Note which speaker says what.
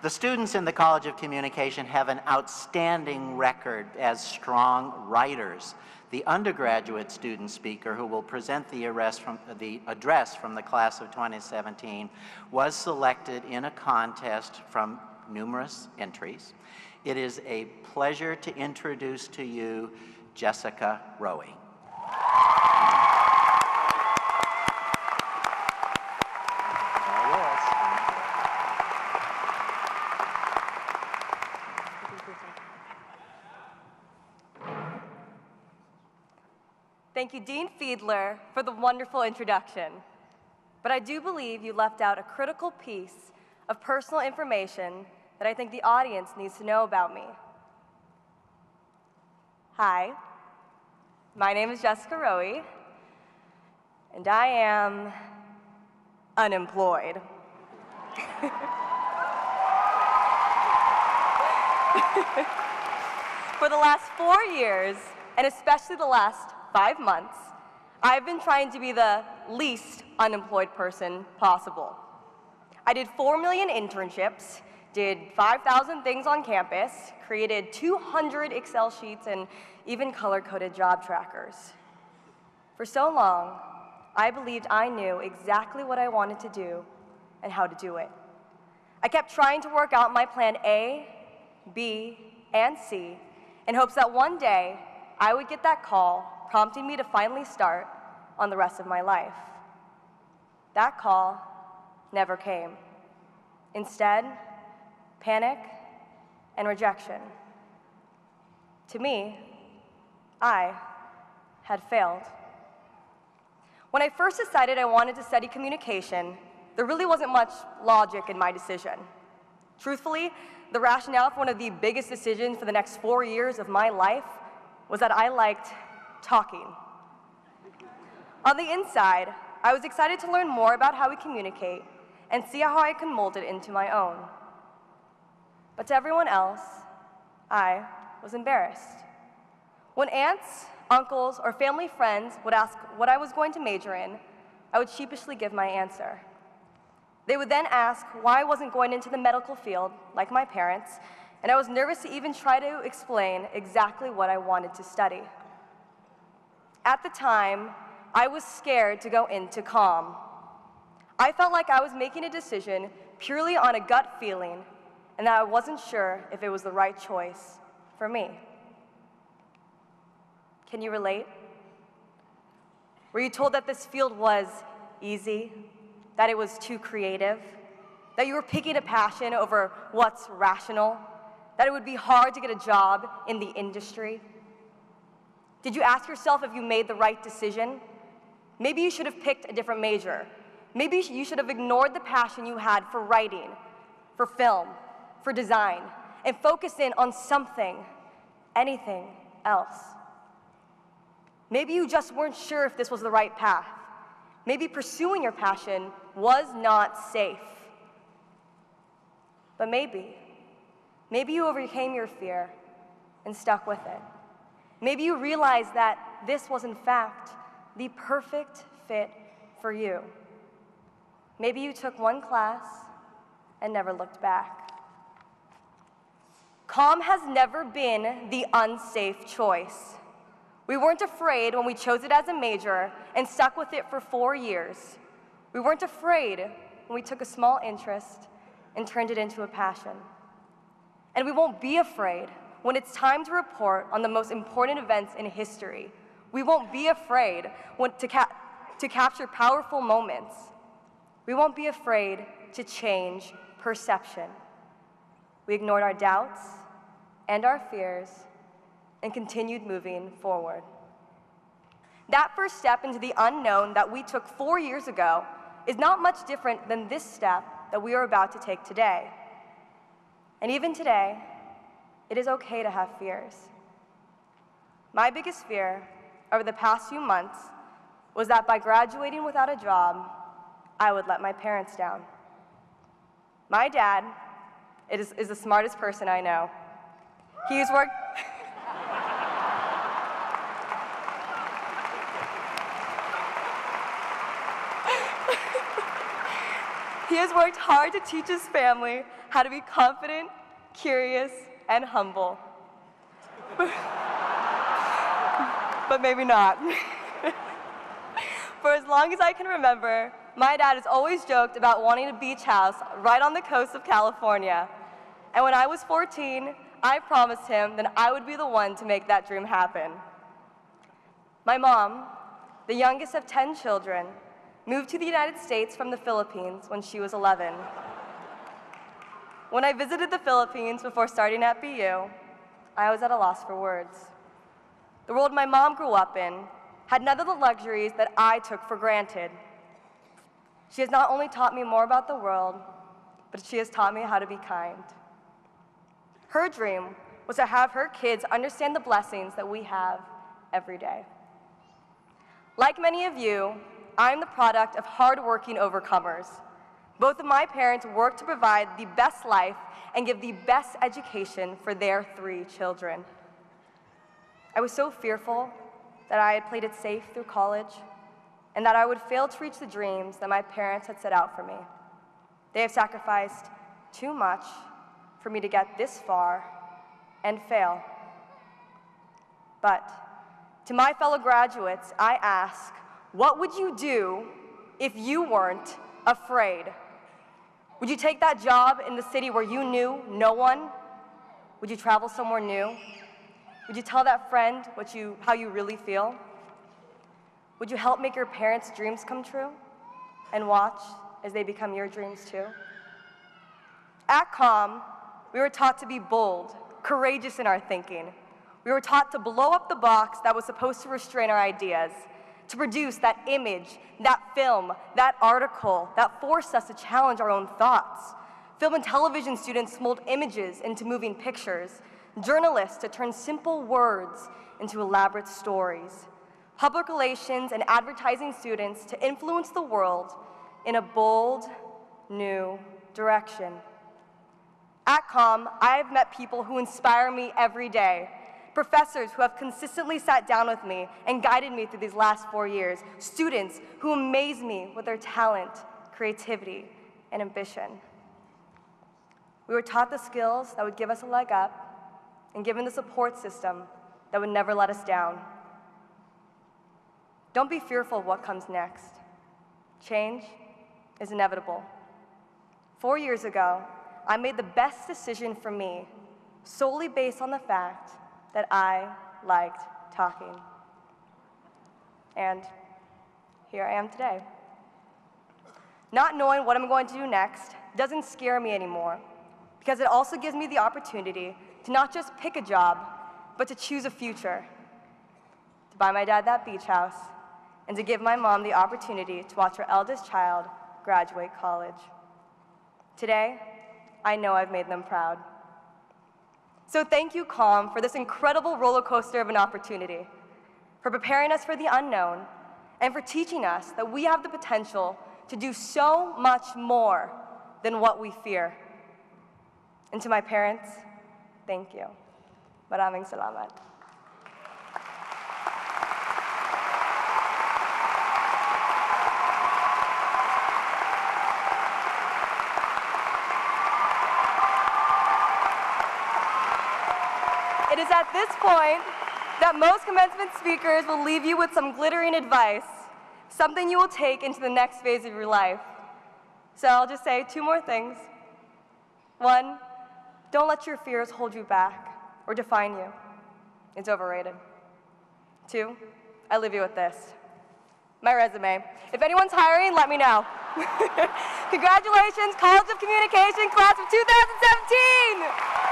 Speaker 1: The students in the College of Communication have an outstanding record as strong writers. The undergraduate student speaker who will present the address from the class of 2017 was selected in a contest from numerous entries. It is a pleasure to introduce to you Jessica Roey.
Speaker 2: Thank you, Dean Fiedler, for the wonderful introduction. But I do believe you left out a critical piece of personal information that I think the audience needs to know about me. Hi, my name is Jessica Roey, and I am unemployed. For the last 4 years, and especially the last 5 months, I've been trying to be the least unemployed person possible. I did 4 million internships, did 5,000 things on campus, created 200 Excel sheets, and even color-coded job trackers. For so long, I believed I knew exactly what I wanted to do and how to do it. I kept trying to work out my plan A, B, and C in hopes that one day I would get that call prompting me to finally start on the rest of my life. That call never came. Instead, panic and rejection. To me, I had failed. When I first decided I wanted to study communication, there really wasn't much logic in my decision. Truthfully, the rationale for one of the biggest decisions for the next 4 years of my life was that I liked talking. On the inside, I was excited to learn more about how we communicate and see how I can mold it into my own. But to everyone else, I was embarrassed. When aunts, uncles, or family friends would ask what I was going to major in, I would sheepishly give my answer. They would then ask why I wasn't going into the medical field, like my parents, and I was nervous to even try to explain exactly what I wanted to study. At the time, I was scared to go into comm. I felt like I was making a decision purely on a gut feeling, and that I wasn't sure if it was the right choice for me. Can you relate? Were you told that this field was easy, that it was too creative, that you were picking a passion over what's rational, that it would be hard to get a job in the industry? Did you ask yourself if you made the right decision? Maybe you should have picked a different major. Maybe you should have ignored the passion you had for writing, for film, for design, and focused in on something, anything else. Maybe you just weren't sure if this was the right path. Maybe pursuing your passion was not safe. But maybe you overcame your fear and stuck with it. Maybe you realized that this was, in fact, the perfect fit for you. Maybe you took one class and never looked back. Comm has never been the unsafe choice. We weren't afraid when we chose it as a major and stuck with it for 4 years. We weren't afraid when we took a small interest and turned it into a passion. And we won't be afraid when it's time to report on the most important events in history. We won't be afraid to capture powerful moments. We won't be afraid to change perception. We ignored our doubts and our fears and continued moving forward. That first step into the unknown that we took 4 years ago is not much different than this step that we are about to take today. And even today, it is okay to have fears. My biggest fear over the past few months was that by graduating without a job, I would let my parents down. My dad is the smartest person I know. He's worked He has worked hard to teach his family how to be confident, curious, and humble. But maybe not. For as long as I can remember, my dad has always joked about wanting a beach house right on the coast of California. And when I was 14, I promised him that I would be the one to make that dream happen. My mom, the youngest of 10 children, moved to the United States from the Philippines when she was 11. When I visited the Philippines before starting at BU, I was at a loss for words. The world my mom grew up in had none of the luxuries that I took for granted. She has not only taught me more about the world, but she has taught me how to be kind. Her dream was to have her kids understand the blessings that we have every day. Like many of you, I'm the product of hardworking overcomers. Both of my parents worked to provide the best life and give the best education for their 3 children. I was so fearful that I had played it safe through college and that I would fail to reach the dreams that my parents had set out for me. They have sacrificed too much for me to get this far and fail. But to my fellow graduates, I ask, what would you do if you weren't afraid? Would you take that job in the city where you knew no one? Would you travel somewhere new? Would you tell that friend how you really feel? Would you help make your parents' dreams come true and watch as they become your dreams too? At COM, we were taught to be bold, courageous in our thinking. We were taught to blow up the box that was supposed to restrain our ideas, to produce that image, that film, that article that forced us to challenge our own thoughts. Film and television students mold images into moving pictures, journalists to turn simple words into elaborate stories, public relations and advertising students to influence the world in a bold, new direction. At COM, I have met people who inspire me every day, professors who have consistently sat down with me and guided me through these last 4 years, students who amaze me with their talent, creativity, and ambition. We were taught the skills that would give us a leg up and given the support system that would never let us down. Don't be fearful of what comes next. Change is inevitable. 4 years ago, I made the best decision for me solely based on the fact that I liked talking. And here I am today. Not knowing what I'm going to do next doesn't scare me anymore, because it also gives me the opportunity to not just pick a job, but to choose a future, to buy my dad that beach house, and to give my mom the opportunity to watch her eldest child graduate college. Today, I know I've made them proud. So thank you, COM, for this incredible roller coaster of an opportunity, for preparing us for the unknown, and for teaching us that we have the potential to do so much more than what we fear. And to my parents, thank you. Maraming salamat. It is at this point that most commencement speakers will leave you with some glittering advice, something you will take into the next phase of your life. So I'll just say 2 more things. 1, don't let your fears hold you back or define you. It's overrated. 2, I leave you with this. My resume. If anyone's hiring, let me know. Congratulations, College of Communication, class of 2017!